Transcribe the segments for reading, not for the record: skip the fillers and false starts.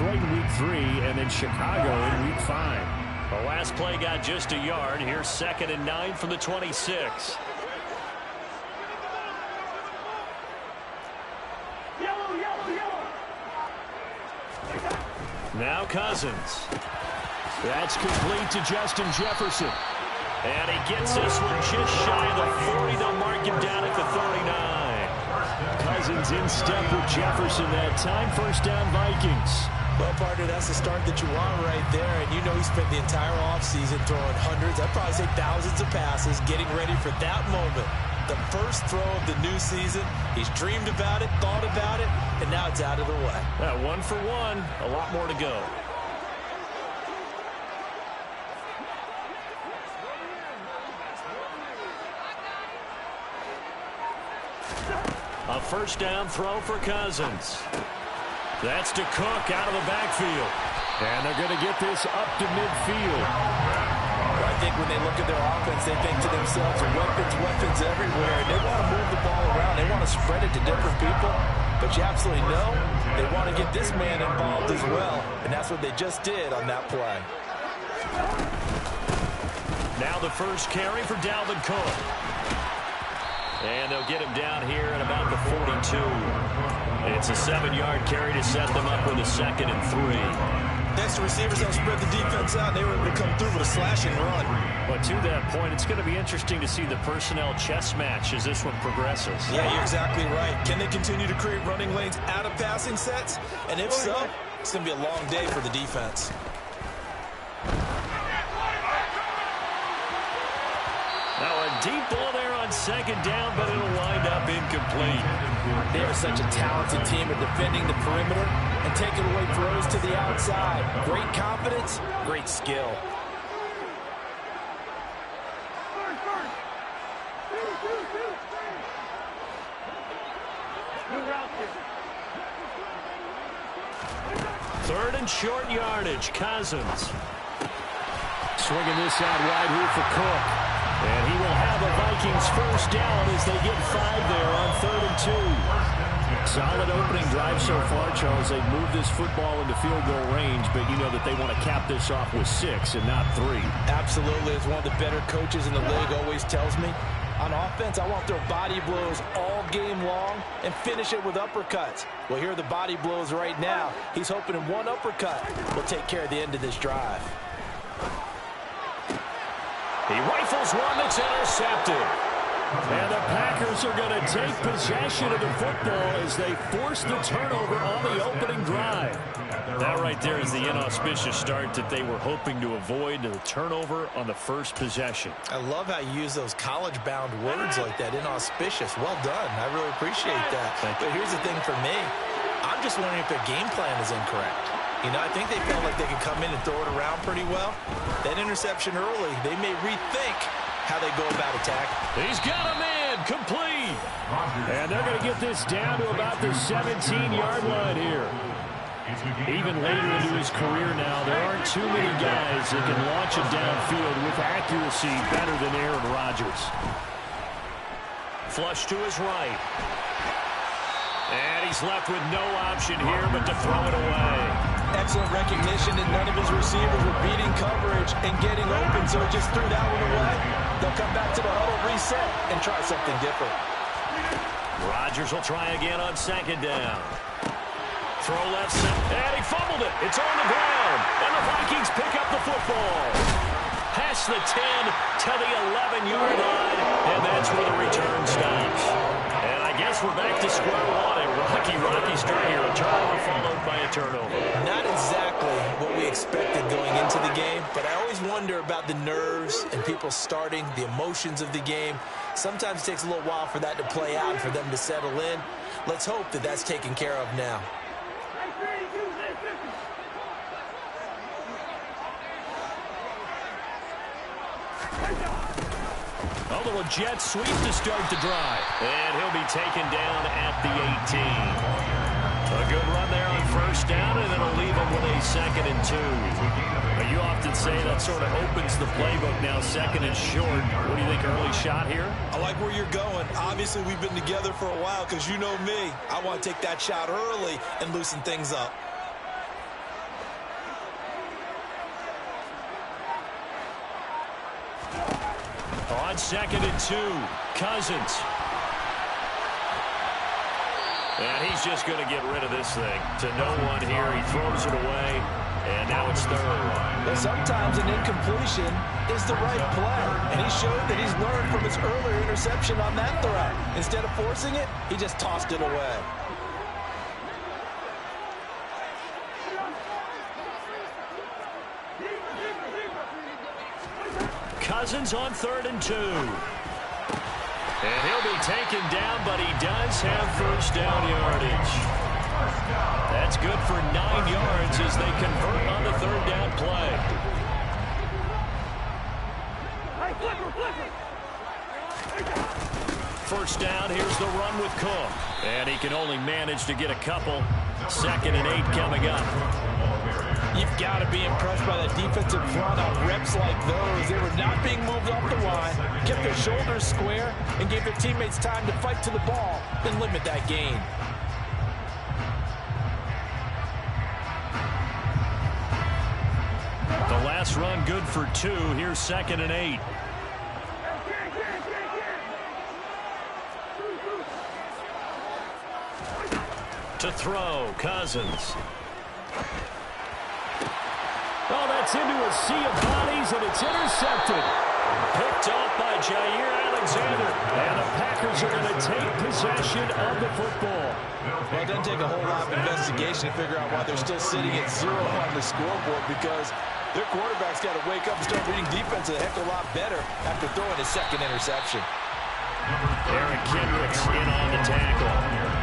Detroit in Week 3 and then Chicago in Week 5. The last play got just a yard. Here's 2nd and 9 from the 26. Now Cousins. That's complete to Justin Jefferson. And he gets this one just shy of the 40. They'll mark him down at the 39. Cousins in step with Jefferson that time. First down, Vikings. Well, partner, that's the start that you want right there. And you know he spent the entire offseason throwing hundreds, I'd probably say thousands of passes, getting ready for that moment. The first throw of the new season. He's dreamed about it, thought about it, and now it's out of the way. 1 for 1. A lot more to go. A first down throw for Cousins. That's to Cook out of the backfield. And they're going to get this up to midfield. I think when they look at their offense, they think to themselves, weapons everywhere. And they want to move the ball around. They want to spread it to different people. But you absolutely know they want to get this man involved as well. And that's what they just did on that play. Now the first carry for Dalvin Cook. And they'll get him down here at about the 42. It's a 7-yard carry to set them up with a 2nd and 3. Next, the receivers don't spread the defense out. They were able to come through with a slash and run. But to that point, it's going to be interesting to see the personnel chess match as this one progresses. Yeah, you're exactly right. Can they continue to create running lanes out of passing sets? And if so, it's going to be a long day for the defense. Now a deep ball there on 2nd down, but it'll wind up incomplete. They are such a talented team at defending the perimeter and taking away throws to the outside. Great confidence, great skill. Third and short yardage, Cousins. Swinging this out wide here for Cook. And he will have a Vikings first down as they get 5 there on 3rd and 2. Solid opening drive so far, Charles. They've moved this football into field goal range, but you know that they want to cap this off with 6 and not 3. Absolutely. As one of the better coaches in the league always tells me, on offense, I want their body blows all game long and finish it with uppercuts. Well, here are the body blows right now. He's hoping in one uppercut will take care of the end of this drive. He rifles one that's intercepted. And the Packers are going to take possession of the football as they force the turnover on the opening drive. That right there is the inauspicious start that they were hoping to avoid, the turnover on the first possession. I love how you use those college-bound words like that, inauspicious. Well done. I really appreciate that. But here's the thing for me. I'm just wondering if their game plan is incorrect. You know, I think they felt like they could come in and throw it around pretty well. That interception early, they may rethink how they go about attacking. He's got a man, complete. And they're going to get this down to about the 17-yard line here. Even later into his career now, there aren't too many guys that can launch it downfield with accuracy better than Aaron Rodgers. Flush to his right. And he's left with no option here but to throw it away. Excellent recognition that none of his receivers were beating coverage and getting open, so he just threw that one away. They'll come back to the huddle, reset, and try something different. Rodgers will try again on 2nd down. Throw left center, and he fumbled it. It's on the ground, and the Vikings pick up the football. Past the 10 to the 11-yard line, and that's where the return stops. And I guess we're back to square one. A rocky start here. A turnover followed by a turnover. Not exactly what we expected going into the game, but I always wonder about the nerves and people starting, the emotions of the game. Sometimes it takes a little while for that to play out and for them to settle in. Let's hope that that's taken care of now. A little jet sweep to start the drive. And he'll be taken down at the 18. A good run there on first down, and it'll leave him with a 2nd and 2. But you often say that sort of opens the playbook now, 2nd and short. What do you think, early shot here? I like where you're going. Obviously, we've been together for a while because you know me. I want to take that shot early and loosen things up. On 2nd and 2, Cousins. And he's just going to get rid of this thing. To no one here, he throws it away, and now it's 3rd. Well, sometimes an incompletion is the right play, and he showed that he's learned from his earlier interception on that throw. Instead of forcing it, he just tossed it away. Cousins on 3rd and 2. And he'll be taken down, but he does have first down yardage. That's good for 9 yards as they convert on the 3rd down play. First down, here's the run with Cook. And he can only manage to get a couple. 2nd and 8 coming up. You've got to be impressed by the defensive front on reps like those. They were not being moved off the line, kept their shoulders square, and gave their teammates time to fight to the ball, then limit that gain. The last run good for 2. Here's 2nd and 8. To throw, Cousins. Oh, that's into a sea of bodies, and it's intercepted. Picked off by Jair Alexander. And the Packers are going to take possession of the football. Well, it doesn't take a whole lot of investigation to figure out why they're still sitting at 0 on the scoreboard, because their quarterback's got to wake up and start reading defense a heck of a lot better after throwing his 2nd interception. Eric Kendricks in on the tackle.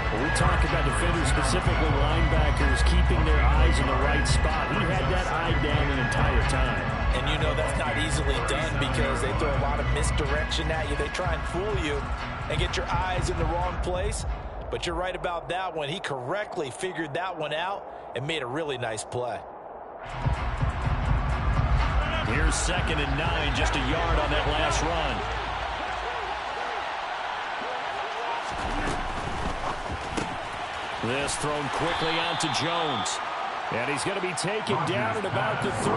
When we talk about defenders, specifically linebackers, keeping their eyes in the right spot. He had that eye down the entire time. And you know that's not easily done because they throw a lot of misdirection at you. They try and fool you and get your eyes in the wrong place. But you're right about that one. He correctly figured that one out and made a really nice play. Here's 2nd and 9, just a yard on that last run. This thrown quickly out to Jones. And he's going to be taken down at about the 33.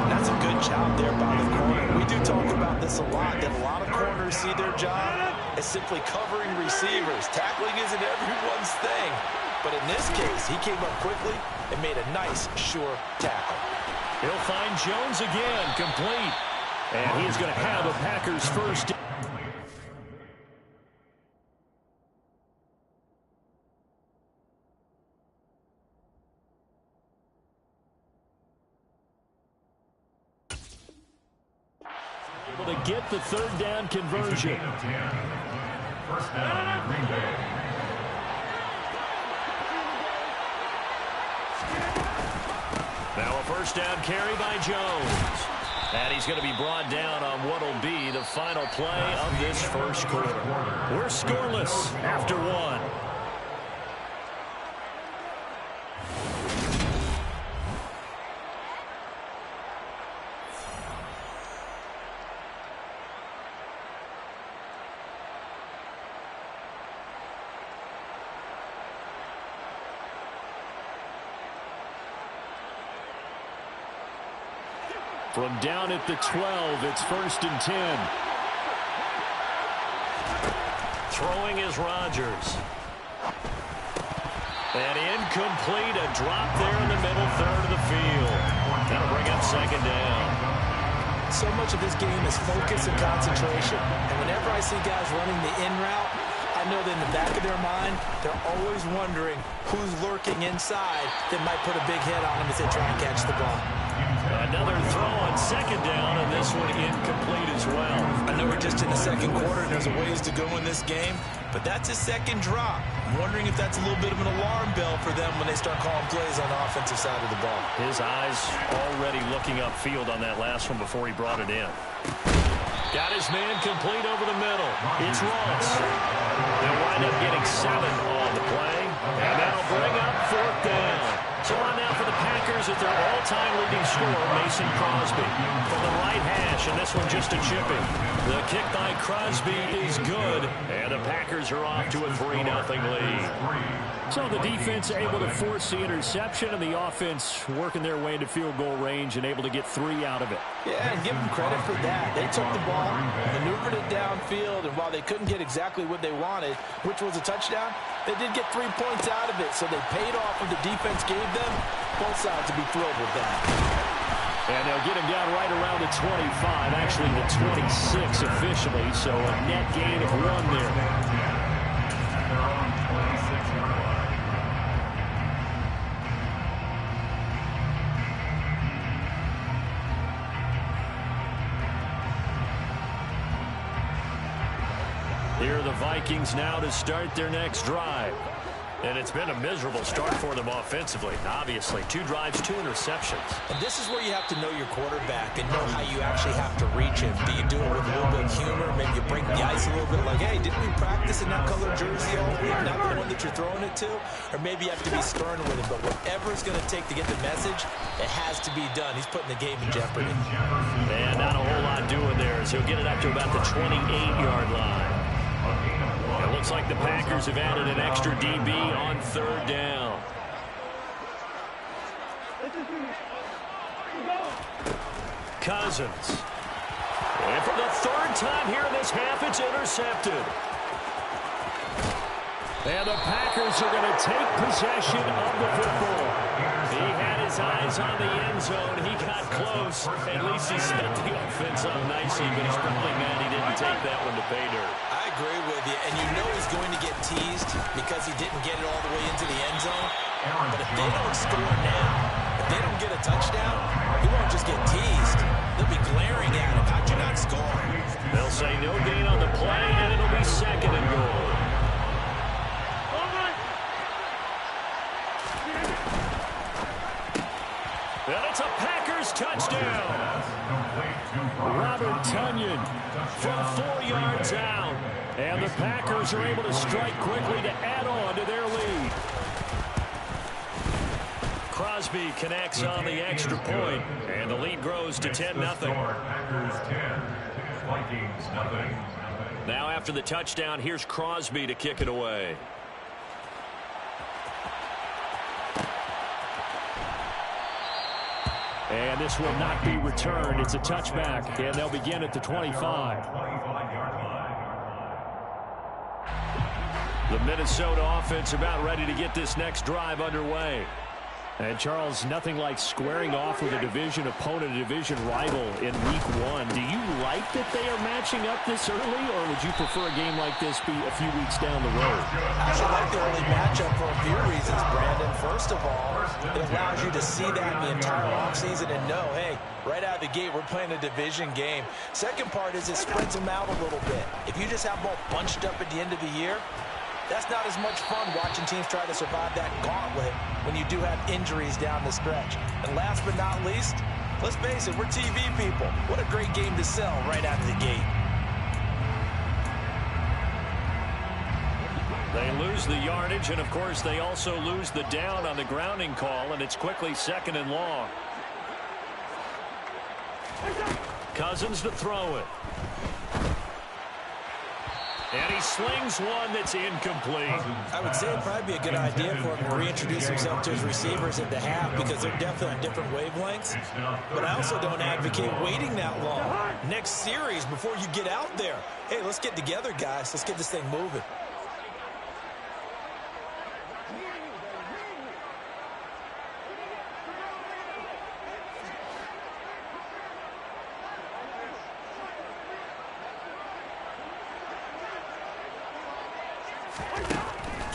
That's a good job there by the corner. We do talk about this a lot, that a lot of corners see their job as simply covering receivers. Tackling isn't everyone's thing. But in this case, he came up quickly and made a nice, sure tackle. He'll find Jones again, complete. And he's going to have a Packers first. To get the 3rd down conversion. First down, Green Bay. Now a first down carry by Jones. And he's going to be brought down on what will be the final play of this first quarter. We're scoreless after 1. From down at the 12, it's 1st and 10. Throwing is Rodgers. And incomplete, a drop there in the middle third of the field. That'll bring up 2nd down. So much of this game is focus and concentration. And whenever I see guys running the in route, I know that in the back of their mind, they're always wondering who's lurking inside that might put a big hit on them as they try and catch the ball. Another throw on 2nd down, and this one incomplete as well. I know we're just in the 2nd quarter, and there's a ways to go in this game, but that's his 2nd drop. I'm wondering if that's a little bit of an alarm bell for them when they start calling plays on the offensive side of the ball. His eyes already looking upfield on that last one before he brought it in. Got his man complete over the middle. It's Ross. They'll wind up getting 7 on the play, and that'll bring up 4th down. So on now for the Packers at their all-time lead goal-tending scorer, Mason Crosby. From the right hash, and this one just a chipping. The kick by Crosby is good, and the Packers are off to a 3-0 lead. So the defense able to force the interception, and the offense working their way into field goal range and able to get 3 out of it. Yeah, and give them credit for that. They took the ball, maneuvered it downfield, and while they couldn't get exactly what they wanted, which was a touchdown, they did get 3 points out of it, so they paid off what the defense gave them. Both sides will be thrilled with that. And they'll get him down right around the 25, actually the 26 officially, so a net gain of 1 there. They're on 26-yard line. Here are the Vikings now to start their next drive. And it's been a miserable start for them offensively. Obviously, 2 drives, 2 interceptions. And this is where you have to know your quarterback and know how you actually have to reach him. Do you do it with a little bit of humor? Maybe you break the ice a little bit like, hey, didn't we practice in that color jersey all week? Not the one that you're throwing it to? Or maybe you have to be stern with him. But whatever it's going to take to get the message, it has to be done. He's putting the game in jeopardy. And not a whole lot doing there, so he'll get it up to about the 28-yard line. It looks like the Packers have added an extra DB on 3rd down. Cousins. And for the 3rd time here in this half, it's intercepted. And the Packers are going to take possession of the football. He had his eyes on the end zone. He got close. At least he set the offense up nicely, but he's probably mad he didn't take that one to pay dirt. I agree with you, and you know he's going to get teased because he didn't get it all the way into the end zone. But if they don't score now, if they don't get a touchdown, he won't just get teased. They'll be glaring at him. How'd you not score? They'll say no gain on the play, and it'll be 2nd and goal. And it's a Packers touchdown. Robert Tonyan From 4 yards out. And the Packers are able to strike quickly to add on to their lead. Crosby connects on the extra point, and the lead grows to 10-0. Packers 10, Vikings nothing. Now after the touchdown, here's Crosby to kick it away. And this will not be returned. It's a touchback, and they'll begin at the 25. 25-yard line. The Minnesota offense about ready to get this next drive underway. And, Charles, nothing like squaring off with a division opponent, a division rival in Week 1. Do you like that they are matching up this early, or would you prefer a game like this be a few weeks down the road? I actually like the early matchup for a few reasons, Brandon. First of all, it allows you to see that in the entire offseason and know, hey, right out of the gate, we're playing a division game. Second part is it spreads them out a little bit. If you just have them all bunched up at the end of the year, that's not as much fun watching teams try to survive that gauntlet when you do have injuries down the stretch. And last but not least, let's face it, we're TV people. What a great game to sell right out of the gate. They lose the yardage, and of course they also lose the down on the grounding call, and it's quickly 2nd and long. Cousins to throw it. And he slings one that's incomplete. I would say it'd probably be a good idea for him to reintroduce himself to his receivers at the half because they're definitely on different wavelengths. But I also don't advocate waiting that long. Next series before you get out there. Hey, let's get together, guys. Let's get this thing moving.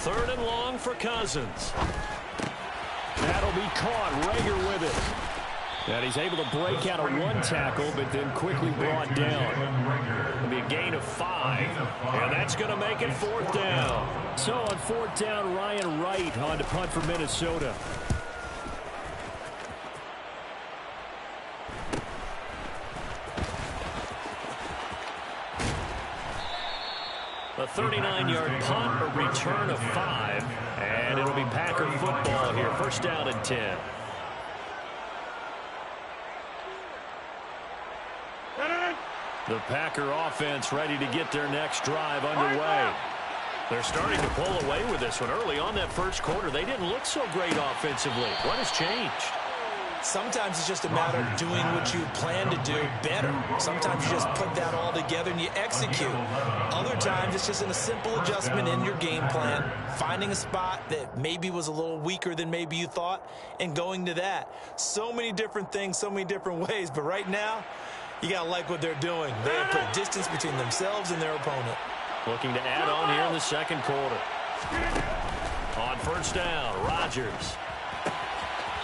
Third and long for Cousins. That'll be caught. Rager with it. And he's able to break out of one tackle, but then quickly brought down. It'll be a gain of 5. And that's going to make it 4th down. So on 4th down, Ryan Wright on to punt for Minnesota. A 39-yard punt, a return of 5, and it'll be Packer football here. 1st down and 10. The Packer offense ready to get their next drive underway. They're starting to pull away with this one. Early on that first quarter, they didn't look so great offensively. What has changed? Sometimes it's just a matter of doing what you plan to do better. Sometimes you just put that all together and you execute. Other times it's just a simple adjustment in your game plan, finding a spot that maybe was a little weaker than maybe you thought, and going to that. So many different things, so many different ways, but right now, you got to like what they're doing. They have put distance between themselves and their opponent. Looking to add on here in the second quarter. On first down, Rodgers.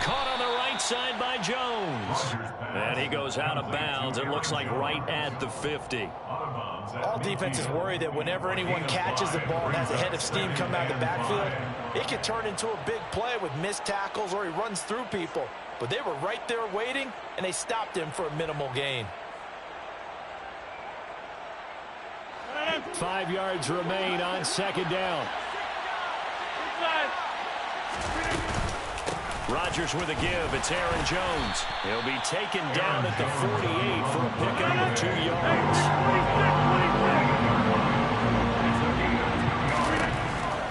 Caught on the right side by Jones. And he goes out of bounds. It looks like right at the 50. All defenses worry that whenever anyone catches the ball and has a head of steam come out of the backfield, it can turn into a big play with missed tackles or he runs through people. But they were right there waiting, and they stopped him for a minimal gain. 5 yards remain on second down. Rodgers with a give. It's Aaron Jones. He'll be taken down at the 48 for a pickup of 2 yards.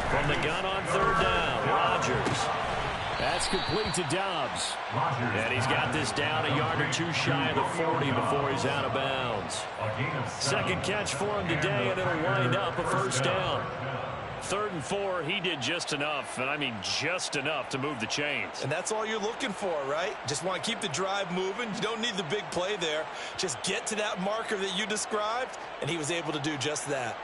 From the gun on third down, Rodgers. That's complete to Dobbs. And he's got this down a yard or two shy of the 40 before he's out of bounds. Second catch for him today, and it'll wind up a first down. 3rd and 4, he did just enough, and I mean just enough to move the chains. And that's all you're looking for, right? Just want to keep the drive moving. You don't need the big play there. Just get to that marker that you described, and he was able to do just that.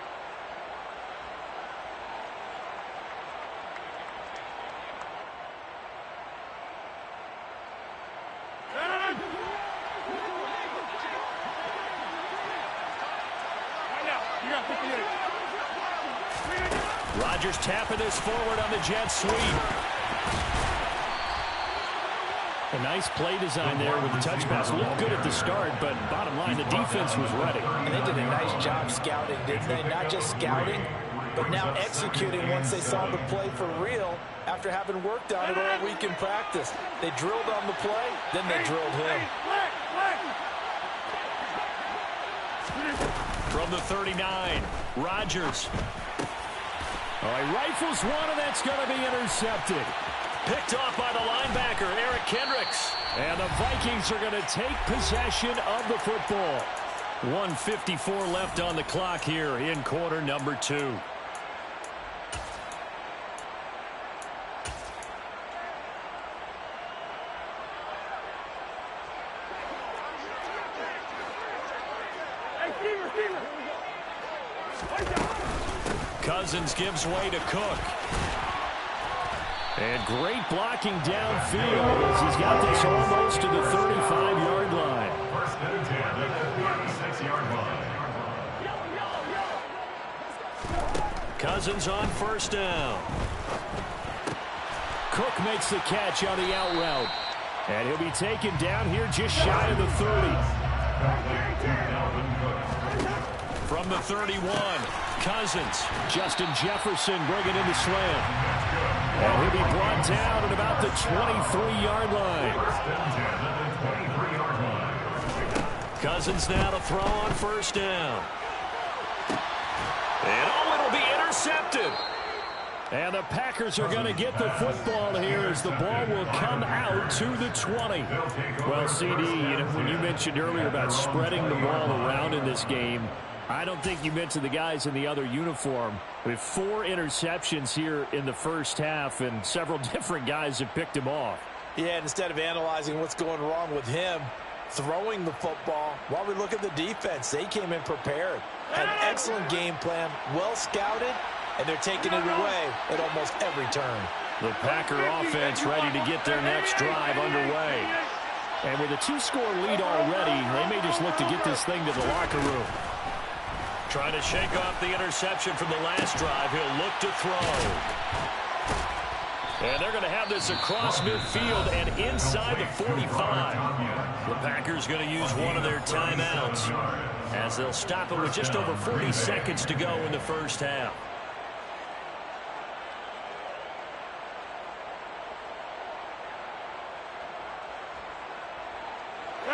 Rodgers tapping this forward on the jet sweep. A nice play design there with the touch pass. Looked good at the start, but bottom line, the defense was ready. And they did a nice job scouting, didn't they? Not just scouting, but now executing once they saw the play for real after having worked on it all week in practice. They drilled on the play, then they drilled him. From the 39, Rodgers. He rifles one, and that's going to be intercepted. Picked off by the linebacker, Eric Kendricks. And the Vikings are going to take possession of the football. 1:54 left on the clock here in quarter number 2. Cousins gives way to Cook. And great blocking downfield as he's got this almost to the 35-yard line. First and 10 at the 36-yard line. Cousins on first down. Cook makes the catch on the out route. And he'll be taken down here just shy of the 30. From the 31, Cousins. Justin Jefferson bringing in the slam. And he'll be brought down at about the 23-yard line. Cousins now to throw on first down. And it'll be intercepted. And the Packers are going to get the football here as the ball will come out to the 20. Well, CD, when you mentioned earlier about spreading the ball around in this game, I don't think you mentioned the guys in the other uniform. With 4 interceptions here in the first half, and several different guys have picked him off. Yeah, instead of analyzing what's going wrong with him, throwing the football, while we look at the defense, they came in prepared. Had an excellent game plan, well scouted, and they're taking it away at almost every turn. The Packer offense ready to get their next drive underway. And with a 2-score lead already, they may just look to get this thing to the locker room. Trying to shake off the interception from the last drive. He'll look to throw. And they're going to have this across midfield and inside the 45. The Packers going to use one of their timeouts as they'll stop it with just over 40 seconds to go in the first half.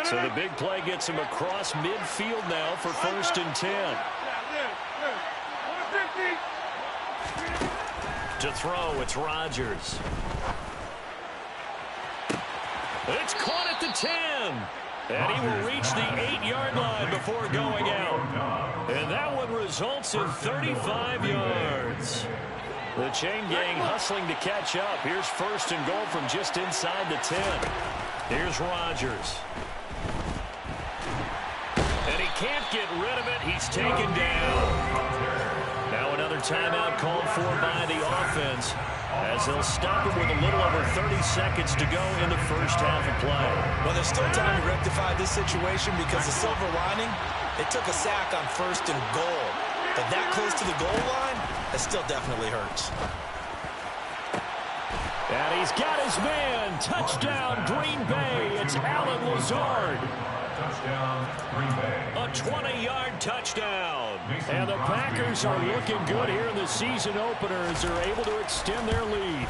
So the big play gets him across midfield now for 1st and 10. To throw, it's Rodgers. It's caught at the 10. And he will reach the 8-yard line before going out. And that one results in 35 yards. The chain gang hustling to catch up. Here's 1st and goal from just inside the 10. Here's Rodgers. And he can't get rid of it. He's taken down. Now another timeout called for by the offense, as they'll stop him with a little over 30 seconds to go in the first half of play. Well, there's still time to rectify this situation because the silver lining, it took a sack on 1st and goal. But that close to the goal line, that still definitely hurts. And he's got his man. Touchdown, Green Bay. It's Allen Lazard. Touchdown, Green Bay. A 20-yard touchdown. And the Packers are looking good here in the season opener as they're able to extend their lead.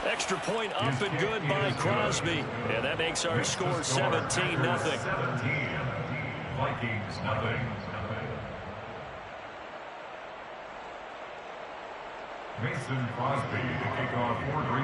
Extra point up and good by Crosby. And that makes our score 17-0. 17. Vikings, nothing. Mason Crosby to kick off for Green